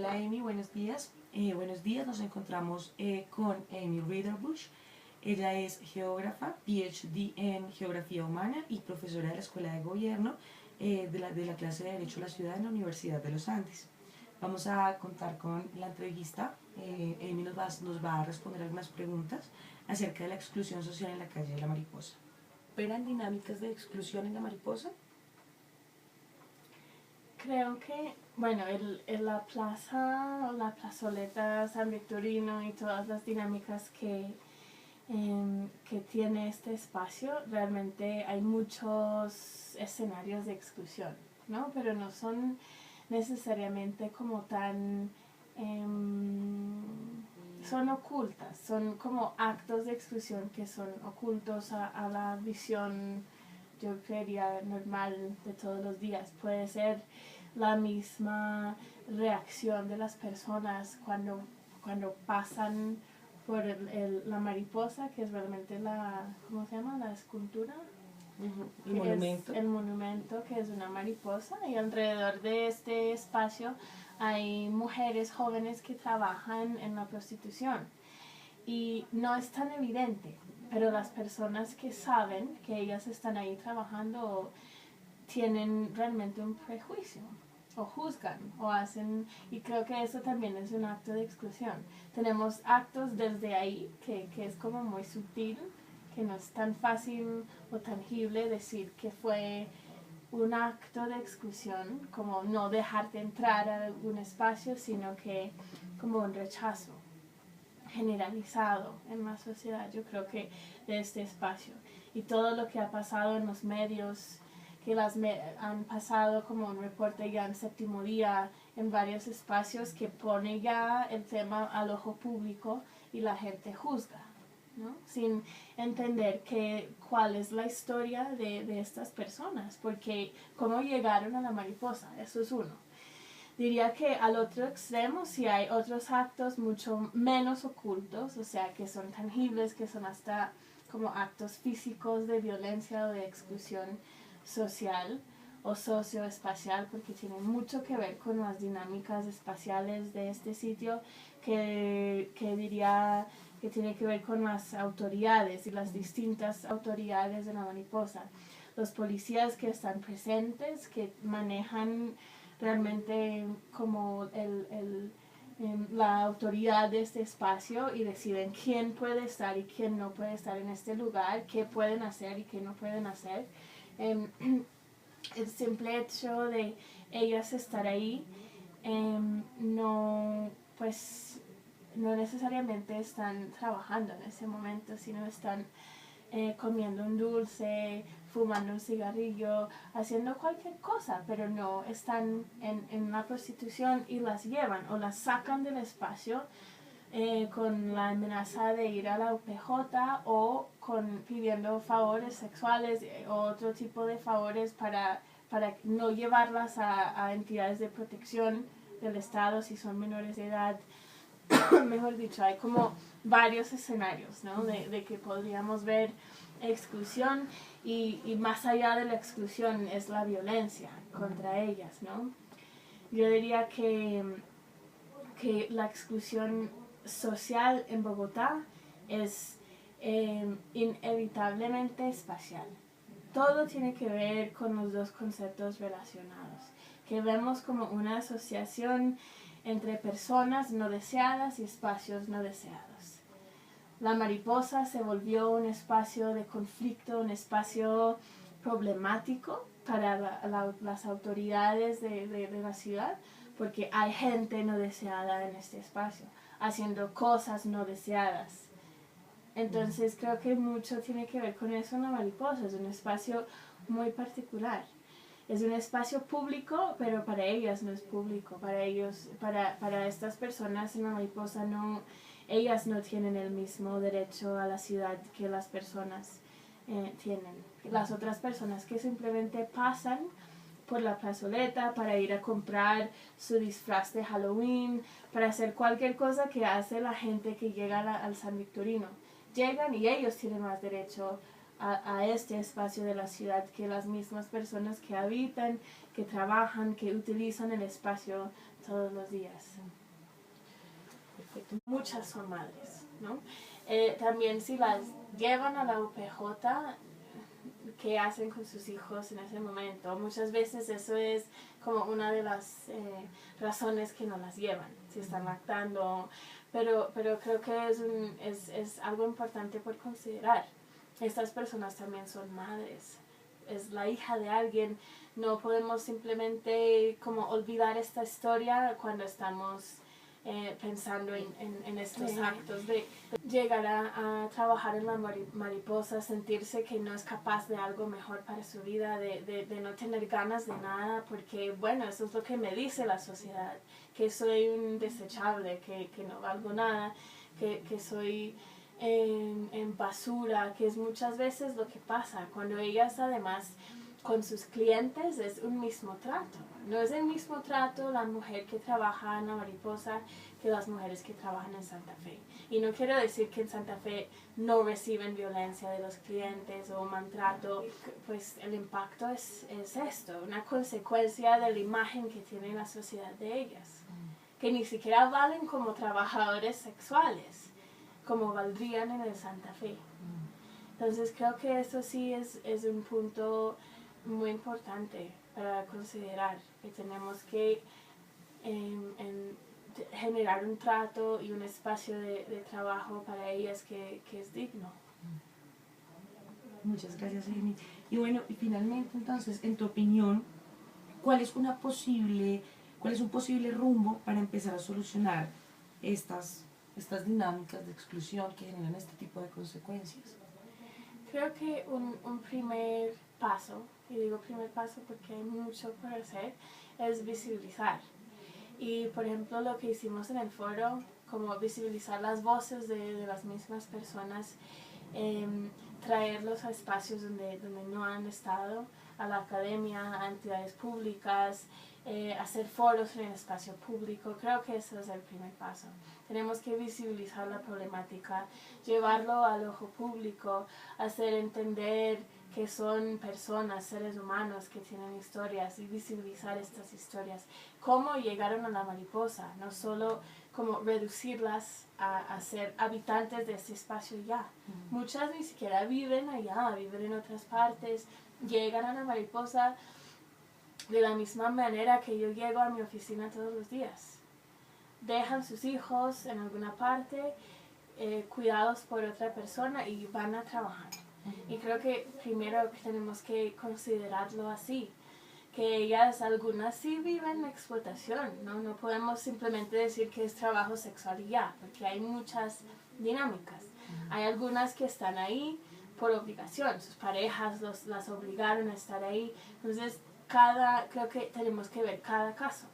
Hola Amy, buenos días. Buenos días, nos encontramos con Amy Ritterbusch. Ella es geógrafa, PhD en Geografía Humana y profesora de la Escuela de Gobierno de la clase de Derecho a la Ciudad en la Universidad de los Andes. Vamos a contar con la entrevista. Amy nos va a responder algunas preguntas acerca de la exclusión social en la calle de la Mariposa. ¿Operan dinámicas de exclusión en la Mariposa? Creo que, bueno, la plaza, la plazoleta San Victorino y todas las dinámicas que tiene este espacio, realmente hay muchos escenarios de exclusión, ¿no? Pero no son necesariamente como tan... son ocultas, son como actos de exclusión que son ocultos a la visión, yo creería, normal de todos los días. Puede ser la misma reacción de las personas cuando pasan por la mariposa, que es realmente ¿cómo se llama? La escultura. El monumento. El monumento, que es una mariposa, y alrededor de este espacio hay mujeres jóvenes que trabajan en la prostitución. Y no es tan evidente, pero las personas que saben que ellas están ahí trabajando tienen realmente un prejuicio, o juzgan, o hacen, y creo que eso también es un acto de exclusión. Tenemos actos desde ahí, que es como muy sutil, que no es tan fácil o tangible decir que fue un acto de exclusión, como no dejarte entrar a algún espacio, sino que como un rechazo generalizado en la sociedad, yo creo que de este espacio. Y todo lo que ha pasado en los medios, que han pasado como un reporte ya en séptimo día en varios espacios que pone ya el tema al ojo público y la gente juzga, ¿no? Sin entender cuál es la historia de estas personas, porque cómo llegaron a la mariposa, eso es uno. Diría que al otro extremo sí hay otros actos mucho menos ocultos, o sea, que son tangibles, que son hasta como actos físicos de violencia o de exclusión social o socioespacial, porque tienen mucho que ver con las dinámicas espaciales de este sitio, que diría que tiene que ver con las autoridades y las distintas autoridades de la mariposa. Los policías que están presentes, que manejan realmente como la autoridad de este espacio y deciden quién puede estar y quién no puede estar en este lugar, qué pueden hacer y qué no pueden hacer. El simple hecho de ellas estar ahí no necesariamente están trabajando en ese momento, sino están comiendo un dulce, fumando un cigarrillo, haciendo cualquier cosa, pero no están en la prostitución, y las llevan o las sacan del espacio con la amenaza de ir a la UPJ o pidiendo favores sexuales o otro tipo de favores para no llevarlas a entidades de protección del Estado si son menores de edad. Mejor dicho, hay como varios escenarios, ¿no? de que podríamos ver exclusión, y más allá de la exclusión es la violencia contra ellas, ¿no? Yo diría que la exclusión social en Bogotá es inevitablemente espacial. Todo tiene que ver con los dos conceptos relacionados, que vemos como una asociación entre personas no deseadas y espacios no deseados. La mariposa se volvió un espacio de conflicto, un espacio problemático para las autoridades de la ciudad, porque hay gente no deseada en este espacio, haciendo cosas no deseadas. Entonces creo que mucho tiene que ver con eso en la mariposa. Es un espacio muy particular. Es un espacio público, pero para ellas no es público. Para estas personas en la mariposa ellas no tienen el mismo derecho a la ciudad que las personas tienen. Las otras personas que simplemente pasan por la plazoleta para ir a comprar su disfraz de Halloween, para hacer cualquier cosa que hace la gente que llega al San Victorino. Llegan y ellos tienen más derecho a este espacio de la ciudad que las mismas personas que habitan, que trabajan, que utilizan el espacio todos los días. Perfecto. Muchas son madres, ¿no? También si las llevan a la UPJ, ¿qué hacen con sus hijos en ese momento? Muchas veces eso es como una de las razones que no las llevan, si están lactando, pero creo que es algo importante por considerar. Estas personas también son madres, es la hija de alguien, no podemos simplemente como olvidar esta historia cuando estamos pensando en estos actos de llegar a trabajar en la mariposa, sentirse que no es capaz de algo mejor para su vida, de no tener ganas de nada, porque bueno, eso es lo que me dice la sociedad, que soy un desechable, que no valgo nada, que soy en basura, que es muchas veces lo que pasa cuando ellas además con sus clientes es un mismo trato. No es el mismo trato la mujer que trabaja en la mariposa que las mujeres que trabajan en Santa Fe. Y no quiero decir que en Santa Fe no reciben violencia de los clientes o maltrato, pues el impacto es esto, una consecuencia de la imagen que tiene la sociedad de ellas, que ni siquiera valen como trabajadores sexuales, como valdrían en el Santa Fe. Entonces creo que eso sí es un punto muy importante para considerar, que tenemos que generar un trato y un espacio de trabajo para ellas que es digno. Muchas gracias, Amy. Y bueno, y finalmente entonces, en tu opinión, ¿cuál es un posible rumbo para empezar a solucionar estas dinámicas de exclusión que generan este tipo de consecuencias? Creo que un primer paso, y digo primer paso porque hay mucho por hacer, es visibilizar. Y por ejemplo lo que hicimos en el foro, como visibilizar las voces de las mismas personas, traerlos a espacios donde no han estado, a la academia, a entidades públicas, hacer foros en el espacio público. Creo que ese es el primer paso. Tenemos que visibilizar la problemática, llevarlo al ojo público, hacer entender que son personas, seres humanos que tienen historias y visibilizar estas historias. Cómo llegaron a la mariposa, no solo como reducirlas a ser habitantes de este espacio ya. Muchas ni siquiera viven allá, viven en otras partes, llegan a la mariposa de la misma manera que yo llego a mi oficina todos los días. Dejan sus hijos en alguna parte, cuidados por otra persona y van a trabajar. Y creo que primero tenemos que considerarlo así, que ellas, algunas sí viven explotación, no podemos simplemente decir que es trabajo sexual y ya, porque hay muchas dinámicas. Hay algunas que están ahí por obligación, sus parejas las obligaron a estar ahí, entonces creo que tenemos que ver cada caso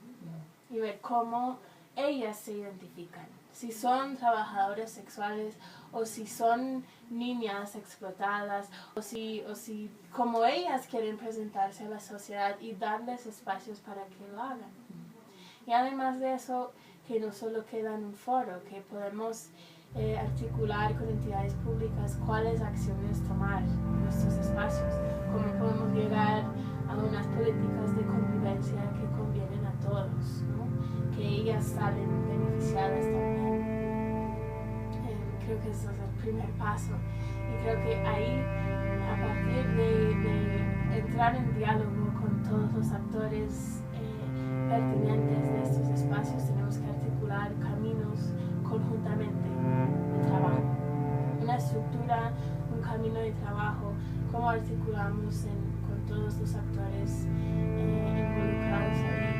y ver cómo ellas se identifican, si son trabajadoras sexuales o si son niñas explotadas o si como ellas quieren presentarse a la sociedad y darles espacios para que lo hagan. Y además de eso, que no solo queda en un foro, que podemos articular con entidades públicas cuáles acciones tomar en estos espacios, cómo podemos llegar a unas políticas de convivencia que convienen a todos, ¿no? Que ellas salen beneficiadas también. Creo que ese es el primer paso y creo que ahí, a partir de entrar en diálogo con todos los actores pertinentes de estos espacios, tenemos que articular caminos conjuntamente de trabajo, una estructura, un camino de trabajo, cómo articulamos con todos los actores involucrados ahí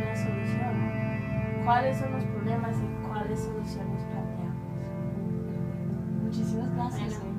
una solución, cuáles son los problemas y cuáles soluciones planteamos. Muchísimas gracias. Bueno.